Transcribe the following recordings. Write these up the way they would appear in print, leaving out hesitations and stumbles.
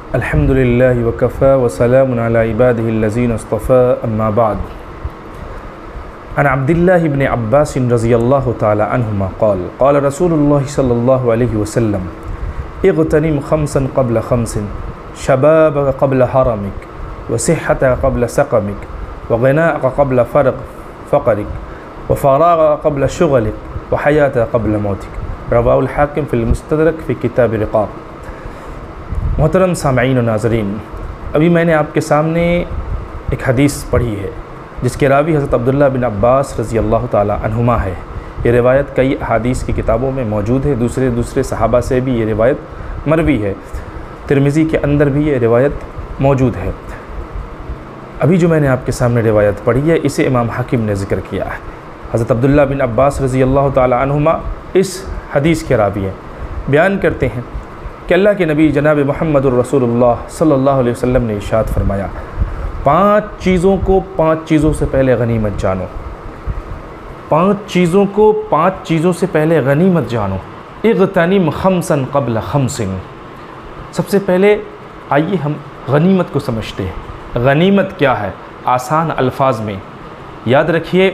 अल्हम्दुलिल्लाहि व कफ़ा व सलामुन अला इबादिहिल्लज़ीना इस्तफ़ा अम्मा बाद। अन अब्दिल्लाह इब्न अब्बास रज़ियल्लाहु तआला अन्हुमा क़ाल क़ाल रसूलुल्लाह सल्लल्लाहु अलैहि वसल्लम इग़्तनिम ख़म्सन क़ब्ल ख़म्सिन शबाबक क़ब्ल हरमिक व सिह्हतक क़ब्ल सक़मिक व ग़िनाअक क़ब्ल फ़क़रिक व फ़राग़क क़ब्ल शुग़लिक व हयातक क़ब्ल मौतिक। रवाहुल हाकिम फ़िल मुस्तदरक फ़ी किताब रिक़ाब। मोहतरम सामईन व नाज़रीन, अभी मैंने आपके सामने एक हदीस पढ़ी है जिसके रावी हज़रत अब्दुल्लाह बिन अब्बास रज़ी अल्लाह ताला अन्हुमा है। ये रिवायत कई अहादीस की किताबों में मौजूद है, दूसरे सहाबा से भी ये रिवायत मरवी है, तिरमिज़ी के अंदर भी ये रिवायत मौजूद है। अभी जो मैंने आपके सामने रिवायत पढ़ी है इसे इमाम हाकिम ने ज़िक्र किया है। हज़रत अब्दुल्लाह बिन अब्बास रज़ी अल्लाह ताला अन्हुमा इस हदीस के रावी हैं। बयान करते हैं कि अल्लाह के नबी जनाब मुहम्मदुर रसूलुल्लाह सल्लल्लाहु अलैहि वसल्लम ने इरशाद फरमाया, 5 चीज़ों से पहले गनीमत जानो। 5 चीज़ों से पहले गनीमत जानो। इग़्तनिम ख़म्सन क़ब्ल ख़म्सिन। सबसे पहले आइए हम गनीमत को समझते हैं। गनीमत क्या है? आसान अल्फाज में याद रखिए,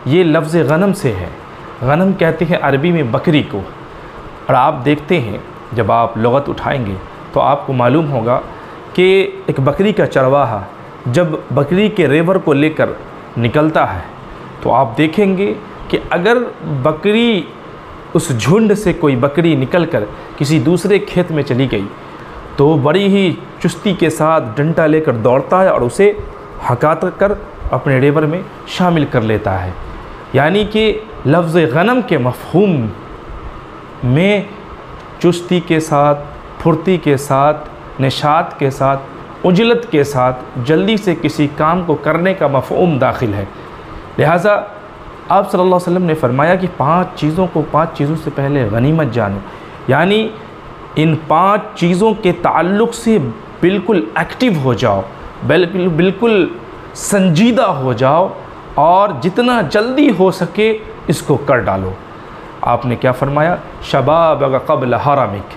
ये लफ्ज़ गनम से है। गनम कहते हैं अरबी में बकरी को। और आप देखते हैं जब आप लुग़त उठाएंगे तो आपको मालूम होगा कि एक बकरी का चरवाहा जब बकरी के रेवर को लेकर निकलता है तो आप देखेंगे कि अगर बकरी उस झुंड से कोई बकरी निकलकर किसी दूसरे खेत में चली गई तो बड़ी ही चुस्ती के साथ डंडा लेकर दौड़ता है और उसे हकात कर अपने रेवर में शामिल कर लेता है। यानी कि लफ्ज़ गनम के मफ़हूम में चुस्ती के साथ, फुर्ती के साथ, निशात के साथ, उजलत के साथ जल्दी से किसी काम को करने का मफ़हूम दाखिल है। लिहाजा आप सल्लल्लाहु अलैहि वसल्लम ने फरमाया कि 5 चीज़ों से पहले गनीमत जानो। यानी इन 5 चीज़ों के ताल्लुक़ से बिल्कुल एक्टिव हो जाओ, बिल्कुल संजीदा हो जाओ और जितना जल्दी हो सके इसको कर डालो। आपने क्या फरमाया? शबाबक क़ब्ल हरमिक।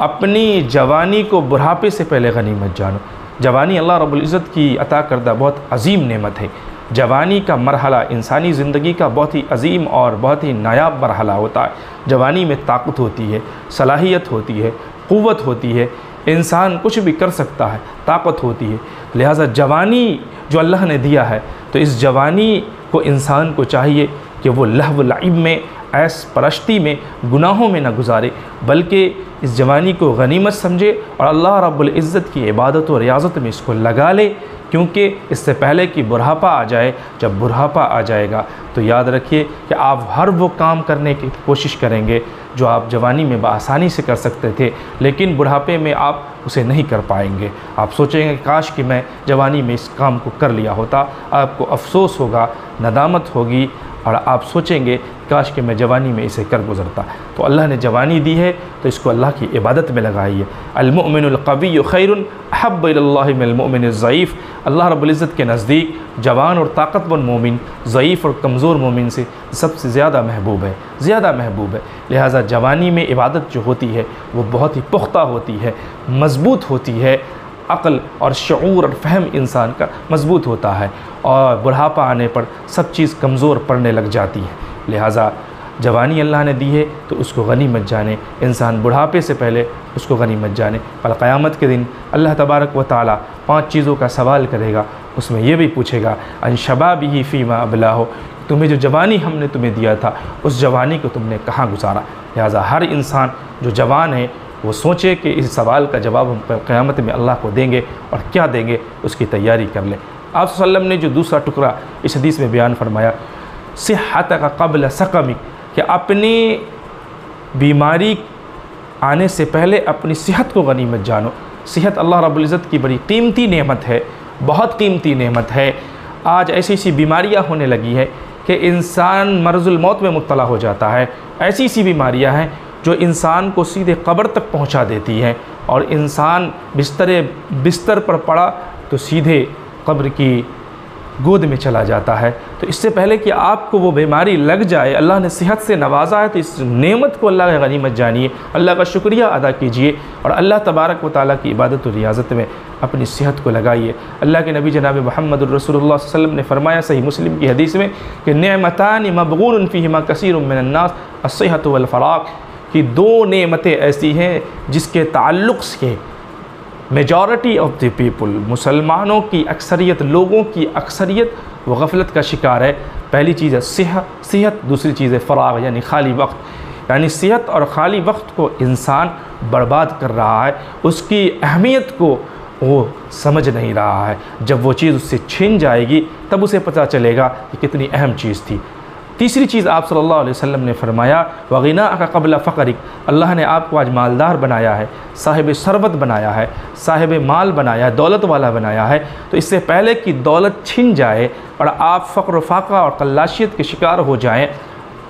अपनी जवानी को बुढ़ापे से पहले गनीमत जानो। जवानी अल्लाह रब्बुल इज़्ज़त की अता करदा बहुत अजीम नेमत है। जवानी का मरहला इंसानी ज़िंदगी का बहुत ही अजीम और बहुत ही नायाब मरहला होता है। जवानी में ताकत होती है, सलाहियत होती है, क़ुव्वत होती है, इंसान कुछ भी कर सकता है, ताकत होती है। लिहाजा जवानी जो अल्लाह ने दिया है तो इस जवानी को इंसान को चाहिए कि वो लहव लइब में, ऐस परस्ती में, गुनाहों में न गुजारे, बल्कि इस जवानी को गनीमत समझे और अल्लाह रब्बुल इज़्ज़त की इबादत और रियाज़त में इसको लगा ले, क्योंकि इससे पहले कि बुढ़ापा आ जाए। जब बुढ़ापा आ जाएगा तो याद रखिए कि आप हर वो काम करने की कोशिश करेंगे जो आप जवानी में बआसानी से कर सकते थे, लेकिन बुढ़ापे में आप उसे नहीं कर पाएंगे। आप सोचेंगे काश कि मैं जवानी में इस काम को कर लिया होता। आपको अफसोस होगा, नदामत होगी और आप सोचेंगे काश कि मैं जवानी में इसे कर गुज़रता। तो अल्लाह ने जवानी दी है तो इसको अल्लाह की इबादत में लगाइए। अल-मुअमिनुल क़विय्यु ख़ैरुन अहब्बु इलल्लाहि मिनल मुअमिनिज़ ज़ईफ़। अल्लाह रब्बुल इज़्ज़त के नज़दीक जवान और ताकतवर मोमिन ज़ईफ़ और कमज़ोर मोमिन से सबसे ज़्यादा महबूब है। लिहाजा जवानी में इबादत जो होती है वो बहुत ही पुख्ता होती है, मज़बूत होती है। अक़ल और शऊर और फ़हम इंसान का मज़बूत होता है और बुढ़ापा आने पर सब चीज़ कमज़ोर पड़ने लग जाती है। लिहाजा जवानी अल्लाह ने दी है तो उसको गनीमत जाने। इंसान बुढ़ापे से पहले उसको गनीमत जाने। कल क़यामत के दिन अल्लाह तबारक व तआला 5 चीज़ों का सवाल करेगा। उसमें यह भी पूछेगा अन शबाबिही फ़ीमा अबलाहो, तुम्हें जो जवानी हमने तुम्हें दिया था उस जवानी को तुमने कहाँ गुजारा। लिहाजा हर इंसान जो जवान है वो सोचे कि इस सवाल का जवाब हम क़यामत में अल्लाह को देंगे और क्या देंगे उसकी तैयारी कर ले। आप सल्लल्लाहु ने जो दूसरा टुकड़ा इस हदीस में बयान फरमाया, सिह्हतक क़ब्ल सक़मिक, कि अपनी बीमारी आने से पहले अपनी सेहत को गनीमत जानो। सेहत अल्लाह रब्बुल इज़्ज़त की बड़ी कीमती नेमत है, बहुत कीमती नेमत है। आज ऐसी बीमारियां होने लगी है कि इंसान मर्ज़ुल मौत में मुब्तला हो जाता है। ऐसी बीमारियां हैं जो इंसान को सीधे कब्र तक पहुंचा देती हैं और इंसान बिस्तर पर पड़ा तो सीधे कब्र की गोद में चला जाता है। तो इससे पहले कि आपको वो बीमारी लग जाए, अल्लाह ने सेहत से नवाजा है, तो इस नेमत को अल्लाह की गनीमत जानिए, अल्लाह का शुक्रिया अदा कीजिए और अल्लाह तबारक व तआला की इबादत और रियाज़त में अपनी सेहत को लगाइए। अल्लाह के नबी जनाब मुहम्मद रसूलुल्लाह सल्लल्लाहु अलैहि वसल्लम ने फरमाया सही मुस्लिम की हदीस में कि नेमतानि मबगूनुन फ़ीहिमा कसीरुम मिनन नास अस्सिहतु वल फ़राग़, कि दो नेमतें ऐसी हैं जिसके ताल्लुक़ से मेजॉरिटी ऑफ द पीपल, मुसलमानों की अक्सरियत, लोगों की अक्सरियत वो गफलत का शिकार है। पहली चीज़ है सेहत, दूसरी चीज़ है फ़राग़ यानी खाली वक्त। यानी सेहत और खाली वक्त को इंसान बर्बाद कर रहा है, उसकी अहमियत को वो समझ नहीं रहा है। जब वो चीज़ उससे छिन जाएगी तब उसे पता चलेगा कि कितनी अहम चीज़ थी। तीसरी चीज़ आप सल्लल्लाहु अलैहि वसल्लम ने फरमाया वग़िनाअका क़ब्ल फ़क़रिक, अल्लाह ने आपको आज मालदार बनाया है, साहिब सरबत बनाया है, साहिब माल बनाया है, दौलत वाला बनाया है। तो इससे पहले कि दौलत छिन जाए और आप फ़क़्र फ़ाक़ा और कल्लाशियत के शिकार हो जाएं,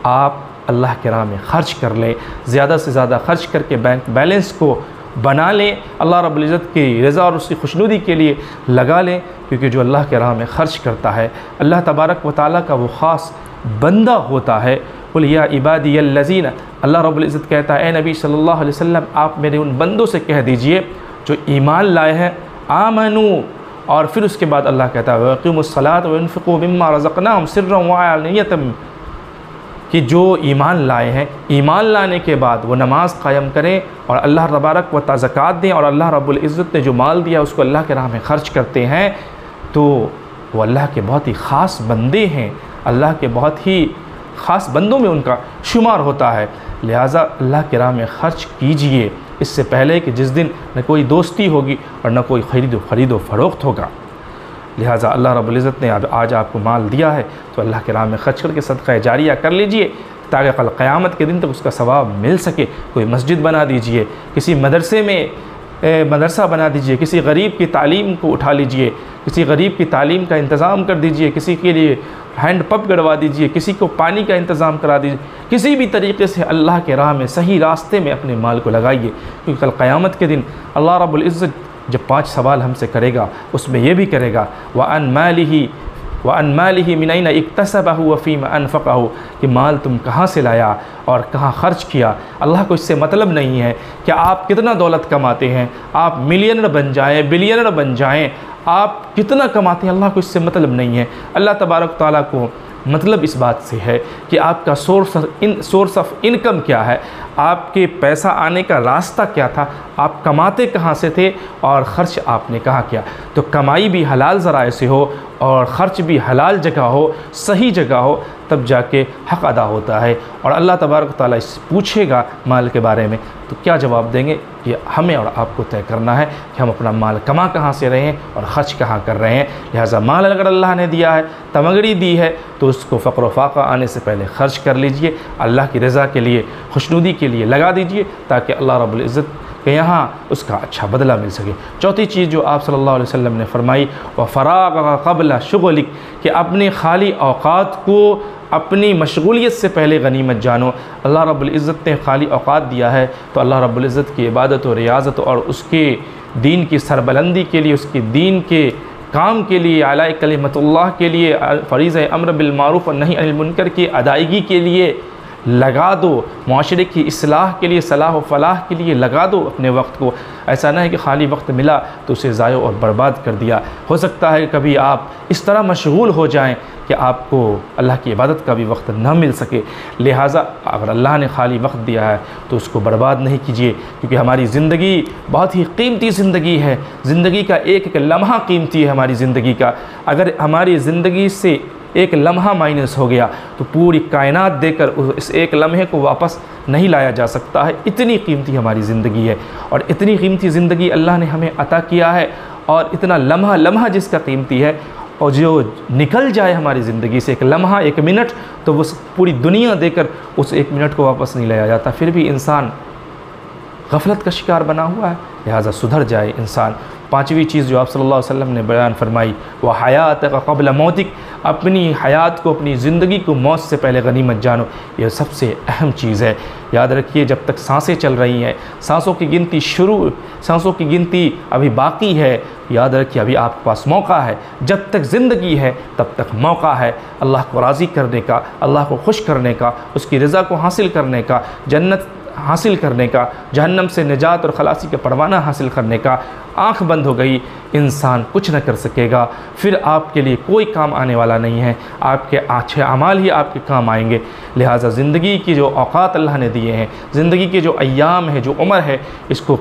आप अल्लाह के राह में ख़र्च कर लें, ज़्यादा से ज़्यादा ख़र्च करके बैंक बैलेंस को बना लें, अल्लाह रब्बुल इज़्ज़त की रज़ा और उसकी खुशनुदी के लिए लगा लें। क्योंकि जो अल्लाह के राह में ख़र्च करता है अल्लाह तबारक व तआला का वो ख़ास बंदा होता है। कुल या इबादियल्लज़ीना, अल्लाह रब्बुल इज़्ज़त कहता है ए नबी सल्लल्लाहु अलैहि वसल्लम आप मेरे उन बंदों से कह दीजिए जो ईमान लाए हैं, आमनू, और फिर उसके बाद अल्लाह कहता है वक़ीमुस्सलात व अनफ़िक़ू मिम्मा रज़क़नाहुम सिर्रन व अलानियतन, कि जो ईमान लाए हैं, ईमान लाने के बाद वो नमाज़ कायम करें और अल्लाह तबारक व तआला ज़कात दें और अल्लाह रब्बुल इज़्ज़त ने जो माल दिया उसको अल्लाह के राह में ख़र्च करते हैं, तो वो अल्लाह के बहुत ही ख़ास बंदे हैं, अल्लाह के बहुत ही ख़ास बंदों में उनका शुमार होता है। लिहाजा अल्लाह के राह में ख़र्च कीजिए, इससे पहले कि जिस दिन न कोई दोस्ती होगी और न कोई ख़रीदो फ़रोख्त होगा। लिहाजा अल्लाह रब्बुल इज़्ज़त ने आज आपको माल दिया है तो अल्लाह के राह में ख़र्च करके सदक़ा जारिया कर लीजिए ताकि कल क़यामत के दिन तक उसका सवाब मिल सके। कोई मस्जिद बना दीजिए, किसी मदरसे में मदरसा बना दीजिए, किसी गरीब की तालीम को उठा लीजिए, किसी गरीब की तालीम का इंतज़ाम कर दीजिए, किसी के लिए हैंड पंप गड़वा दीजिए, किसी को पानी का इंतज़ाम करा दीजिए। किसी भी तरीके से अल्लाह के राह में सही रास्ते में अपने माल को लगाइए, क्योंकि कल क़यामत के दिन अल्लाह रब्बुल इज़्ज़त जब 5 सवाल हमसे करेगा उसमें यह भी करेगा व अन मालिही मिन ऐना इक्तसबहु व फ़ीमा अनफ़क़हु, कि माल तुम कहाँ से लाया और कहाँ ख़र्च किया। अल्लाह को इससे मतलब नहीं है कि आप कितना दौलत कमाते हैं, आप मिलियनर बन जाएँ, बिलियनर बन जाएँ, आप कितना कमाते हैं, अल्लाह को इससे मतलब नहीं है। अल्लाह तबारक तआला को मतलब इस बात से है कि आपका सोर्स ऑफ इनकम क्या है, आपके पैसा आने का रास्ता क्या था, आप कमाते कहाँ से थे और ख़र्च आपने कहाँ किया। तो कमाई भी हलाल ज़राए से हो और ख़र्च भी हलाल जगह हो, सही जगह हो, तब जाके हक़ अदा होता है। और अल्लाह तबारक तआला इससे पूछेगा माल के बारे में, तो क्या जवाब देंगे, ये हमें और आपको तय करना है कि हम अपना माल कमा कहाँ से रहे हैं और ख़र्च कहाँ कर रहे हैं। लिहाजा माल अगर अल्लाह ने दिया है, तमगड़ी दी है, तो उसको फ़क़्र फ़ाक़ा आने से पहले ख़र्च कर लीजिए, अल्लाह की रज़ा के लिए, खुशनुदी के लिए लगा दीजिए, ताकि अल्लाह रब्बुल इज़्ज़त के यहाँ उसका अच्छा बदला मिल सके। चौथी चीज़ जो आप सल्लल्लाहु अलैहि वसल्लम ने फरमाई व फ़राग़ क़ब्ल शुग़लिक, कि अपने खाली औक़ात को अपनी मशगूलियत से पहले गनीमत जानो। अल्लाह रब्बुल इज़्ज़त ने खाली औक़ात दिया है तो अल्लाह रब्बुल इज़्ज़त की इबादत और रियाज़त और उसके दीन की सरबलंदी के लिए, उसके दीन के काम के लिए, आला कलिमतुल्लाह के लिए, फ़रीज़ा अम्र बिल मारूफ़ और नही अनिल मुनकर की अदायगी के लिए लगा दो, माशरे की इस्लाह के लिए, सलाह व फ़लाह के लिए लगा दो अपने वक्त को। ऐसा ना है कि खाली वक्त मिला तो उसे ज़ाया और बर्बाद कर दिया। हो सकता है कभी आप इस तरह मशगूल हो जाएं कि आपको अल्लाह की इबादत का भी वक्त न मिल सके। लिहाजा अगर अल्लाह ने खाली वक्त दिया है तो उसको बर्बाद नहीं कीजिए, क्योंकि हमारी ज़िंदगी बहुत ही कीमती ज़िंदगी है। ज़िंदगी का एक एक लम्हा कीमती है हमारी ज़िंदगी का। अगर हमारी ज़िंदगी से एक लम्हा माइनस हो गया तो पूरी कायनात देकर इस एक लम्हे को वापस नहीं लाया जा सकता है। इतनी कीमती हमारी ज़िंदगी है और इतनी कीमती ज़िंदगी अल्लाह ने हमें अता किया है, और इतना लम्हा लम्हा जिसका कीमती है, और जो निकल जाए हमारी ज़िंदगी से एक लम्हा, एक मिनट, तो वो पूरी दुनिया देकर उस एक मिनट को वापस नहीं लाया जाता। फिर भी इंसान गफलत का शिकार बना हुआ है। लिहाजा सुधर जाए इंसान, पाँचवीं चीज़ जो आप सल्लल्लाहु अलैहि वसल्लम ने बयान फरमाई, वह हयात का क़ब्ल मौतिक, अपनी हयात को, अपनी ज़िंदगी को मौत से पहले गनीमत जानो। यह सबसे अहम चीज़ है। याद रखिए, जब तक सांसें चल रही हैं, सांसों की गिनती अभी बाकी है, याद रखिए अभी आपके पास मौका है। जब तक ज़िंदगी है तब तक मौका है अल्लाह को राज़ी करने का, अल्लाह को खुश करने का, उसकी रज़ा को हासिल करने का, जन्नत हासिल करने का, जहन्नम से निजात और खलासी का परवाना हासिल करने का। आँख बंद हो गई, इंसान कुछ न कर सकेगा, फिर आपके लिए कोई काम आने वाला नहीं है। आपके अच्छे अमाल ही आपके काम आएंगे। लिहाजा ज़िंदगी की जो औकात अल्लाह ने दिए हैं, ज़िंदगी के जो अय्याम है, जो उम्र है, इसको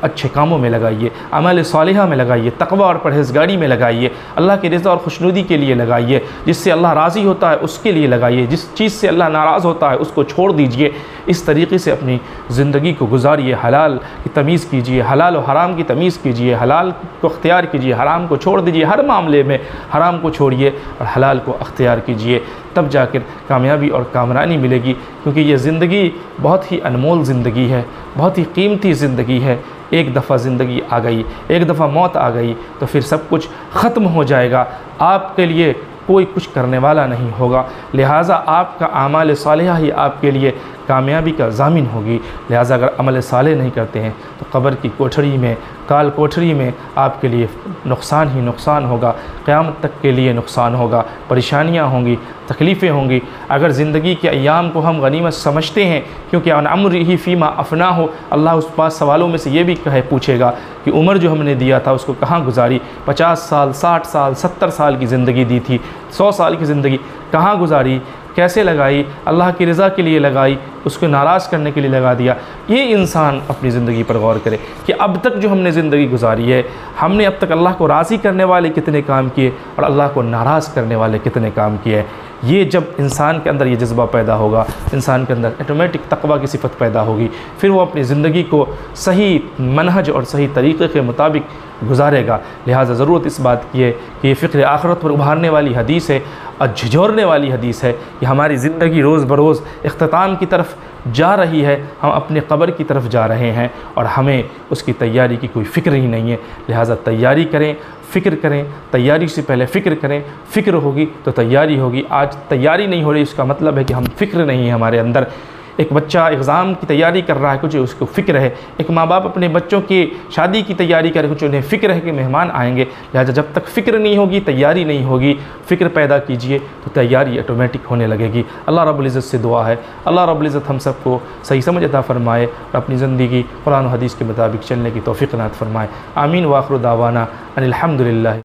अच्छे कामों में लगाइए, अमल सालिहा में लगाइए, तक़वा और परहेज़गारी में लगाइए, अल्लाह की रज़ा और खुशनुदी के लिए लगाइए। जिससे अल्लाह राज़ी होता है उसके लिए लगाइए, जिस चीज़ से अल्लाह नाराज़ होता है उसको छोड़ दीजिए। इस तरीके से अपनी ज़िंदगी को गुजारिए। हलाल की तमीज़ कीजिए, हलाल और हराम की तमीज़ कीजिए, हलाल को अख्तियार कीजिए, हराम को छोड़ दीजिए। हर मामले में हराम को छोड़िए और हलाल को अख्तियार कीजिए, तब जाकर कामयाबी और कामरानी मिलेगी। क्योंकि ये ज़िंदगी बहुत ही अनमोल ज़िंदगी है, बहुत ही कीमती ज़िंदगी है। एक दफ़ा ज़िंदगी आ गई, एक दफ़ा मौत आ गई तो फिर सब कुछ ख़त्म हो जाएगा। आपके लिए कोई कुछ करने वाला नहीं होगा। लिहाजा आपका आमाल सालिहा ही आपके लिए कामयाबी का ज़ामिन होगी। लिहाजा अगर अमल सालेह नहीं करते हैं तो कब्र की कोठरी में, काल कोठरी में आपके लिए नुकसान ही नुकसान होगा, क़यामत तक के लिए नुकसान होगा, परेशानियां होंगी, तकलीफ़ें होंगी। अगर ज़िंदगी के अय्याम को हम गनीमत समझते हैं, क्योंकि अन अम्रिही फ़ीमा अफ़ना हो, अल्लाह उस पास सवालों में से ये भी पूछेगा कि उम्र जो हमने दिया था उसको कहाँ गुजारी। 50 साल, 60 साल, 70 साल की ज़िंदगी दी थी, 100 साल की ज़िंदगी कहाँ गुजारी, कैसे लगाई, अल्लाह की रज़ा के लिए लगाई, उसको नाराज़ करने के लिए लगा दिया। ये इंसान अपनी ज़िंदगी पर गौर करे कि अब तक जो हमने ज़िंदगी गुजारी है, हमने अब तक अल्लाह को राज़ी करने वाले कितने काम किए और अल्लाह को नाराज़ करने वाले कितने काम किए। ये जब इंसान के अंदर ये जज्बा पैदा होगा, इंसान के अंदर ऑटोमेटिक तक़वा की सिफ़त पैदा होगी, फिर वो अपनी ज़िंदगी को सही मनहज और सही तरीक़े के मुताबिक गुजारेगा। लिहाजा ज़रूरत इस बात की है कि ये फ़िक्र आखिरत पर उभारने वाली हदीस है और झिझोरने वाली हदीस है कि हमारी ज़िंदगी रोज़ बरोज़ इख्तिताम की तरफ जा रही है, हम अपने कब्र की तरफ जा रहे हैं और हमें उसकी तैयारी की कोई फ़िक्र ही नहीं है। लिहाजा तैयारी करें, फ़िक्र करें, तैयारी से पहले फ़िक्र करें। फ़िक्र होगी तो तैयारी होगी। आज तैयारी नहीं हो रही, इसका मतलब है कि हम फ़िक्र नहीं है हमारे अंदर। एक बच्चा एग्ज़ाम की तैयारी कर रहा है, कुछ उसको फ़िक्र है। एक माँ बाप अपने बच्चों की शादी की तैयारी कर, कुछ उन्हें फ़िक्र है कि मेहमान आएंगे। लिहाजा जब तक फ़िक्र नहीं होगी, तैयारी नहीं होगी। फ़िक्र पैदा कीजिए तो तैयारी ऑटोमेटिक होने लगेगी। अल्लाह रब्बुल इज़्ज़त से दुआ है, अल्लाह रब्बुल इज़्ज़त हम सबको सही समझ अता फ़रमाए और अपनी ज़िंदगी कुरान और हदीस के मुताबिक चलने की तौफ़ीक़ अता फ़रमाए। आमीन। व आखिर दावाना अनिल हम्दुलिल्लाह।